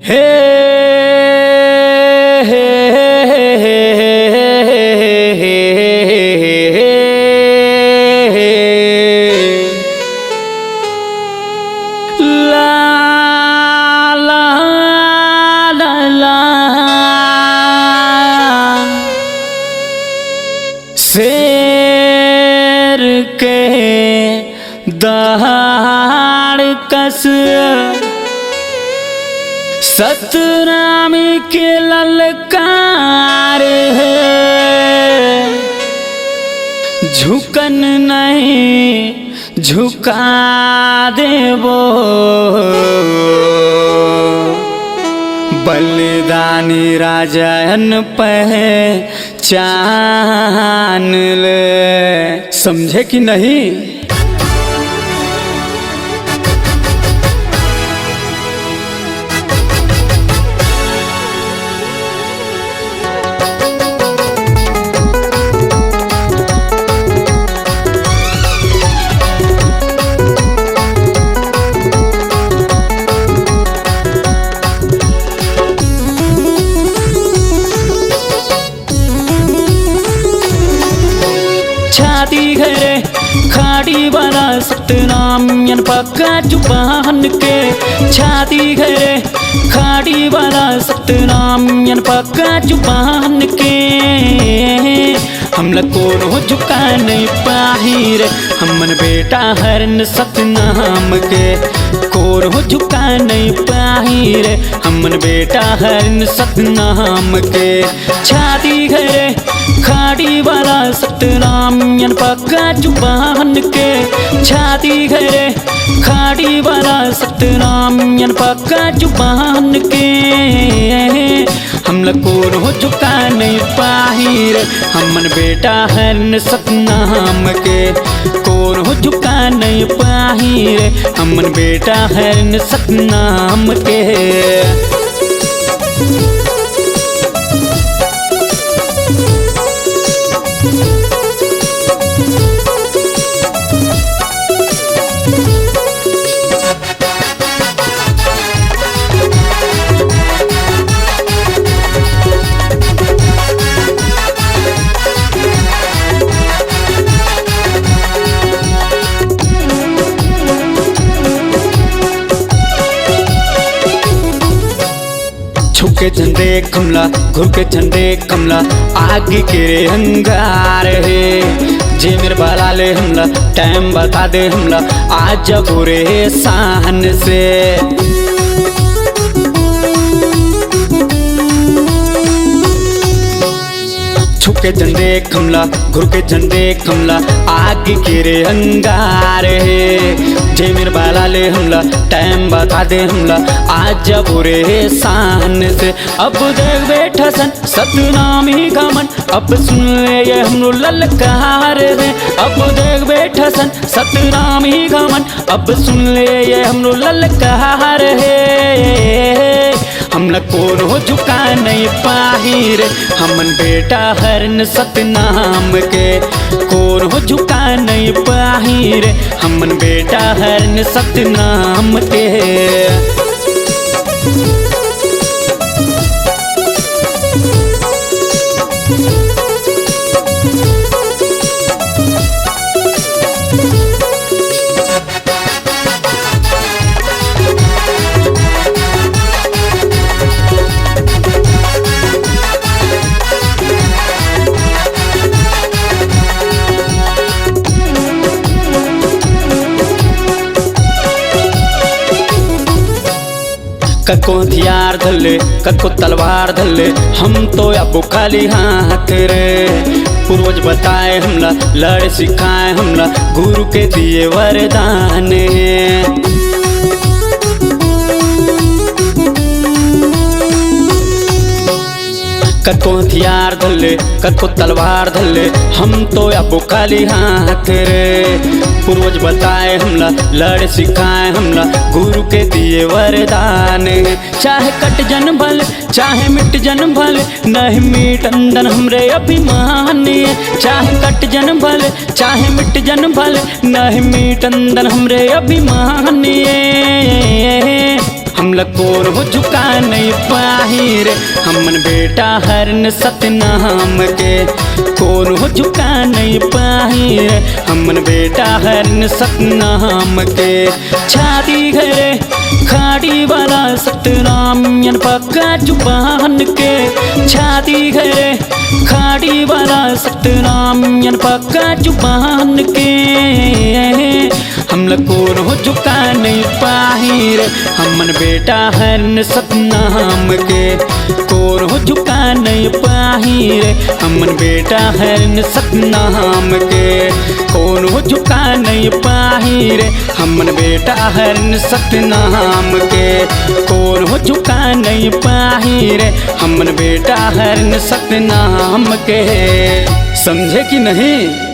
हे हे ला ला ला ला शेर के दहाड़ कस सतनामी के ललकार है, झुकन नहीं झुका देवो बलिदानी राजन पहचान ले। समझे कि नहीं? छाती घरे खाड़ी वाला सतनाम यन पक्का जुबान के, छाती घरे खाड़ी वाला सतनाम यन पक्का जुबान के। हम को झुका नहीं पाहिर हमन बेटा हरन सतनाम के, कोरो झुका नहीं पाहिर हमन बेटा हरन सतनाम के। छाती घरे खाड़ी वाला सतनाम यन पक्का जुबान के, छाती घरे खाड़ी वाला सतनाम यन पक्का जुबान के। हम को झुका नहीं पाहिर हमन बेटा हरन सतनाम के, कोरो झुका नहीं पाहिर हमन बेटा हरन सतनाम के। छुके झंडे कमला घुर के झंडे कमला आगे के रे अंगार है। जे मेरे बाला ले हमला टाइम बता दे हमला आज बुरे शान से। छुके झंडे कमला घुर के झंडे कमला आगे के रे अंगार है। जे मेरे बाला ले हमला टाइम बता दे हमला आज बुरे शान से। अब देख बैठा सन सतनामी का मन अब सुन ले ये हम ललकार है। अब देख बैठा सन सतनामी का मन अब सुन ले ये हम ललकार है। हम को झुका नहीं पाहिर हमन बेटा हरन सतनाम के, कोरो झुका नहीं पाहिर हमन बेटा हरन सतनाम के। कको हथियार धले कको तलवार धले हम तो अब खाली हाथ रे। पूर्वज बताए हमला लड़ सिखाए हमला गुरु के दिए वरदान है। कको हथियार धले कको तलवार धले हम तो अब खाली हाथ रे। पूर्वज बताए हमला लड़ सिखाए हमला गुरु के दिए वरदान। चाहे कट जन भले चाहे मिट जन भले नहीं मीट अंदन हमरे अभिमान। चाहे कट जन भले चाहे मिट जन भले नहीं मीट अंदन हमरे अभिमान। हम हमला कोर हो झुका नहीं पाही रे हमन बेटा हरन सतनाम के कोर हो झुका नहीं पाही रे हमन बेटा हरन सतनाम के छाती घरे खाड़ी वाला सतनाम यन पक्का जुबान के छाती घरे खाड़ी वाला सतनाम यन पक्का जुबान के हमला कोर हो झुका नहीं पाही रे हमन बेटा हरन सतनाम के कोर हो झुका नहीं पाही रे हमन बेटा हरन सतनाम के कोर हो झुका नहीं पाही रे हमन बेटा हरन सतनाम के कोर हो झुका नहीं पाही रे हमन बेटा हरन सतनाम के समझे कि नहीं।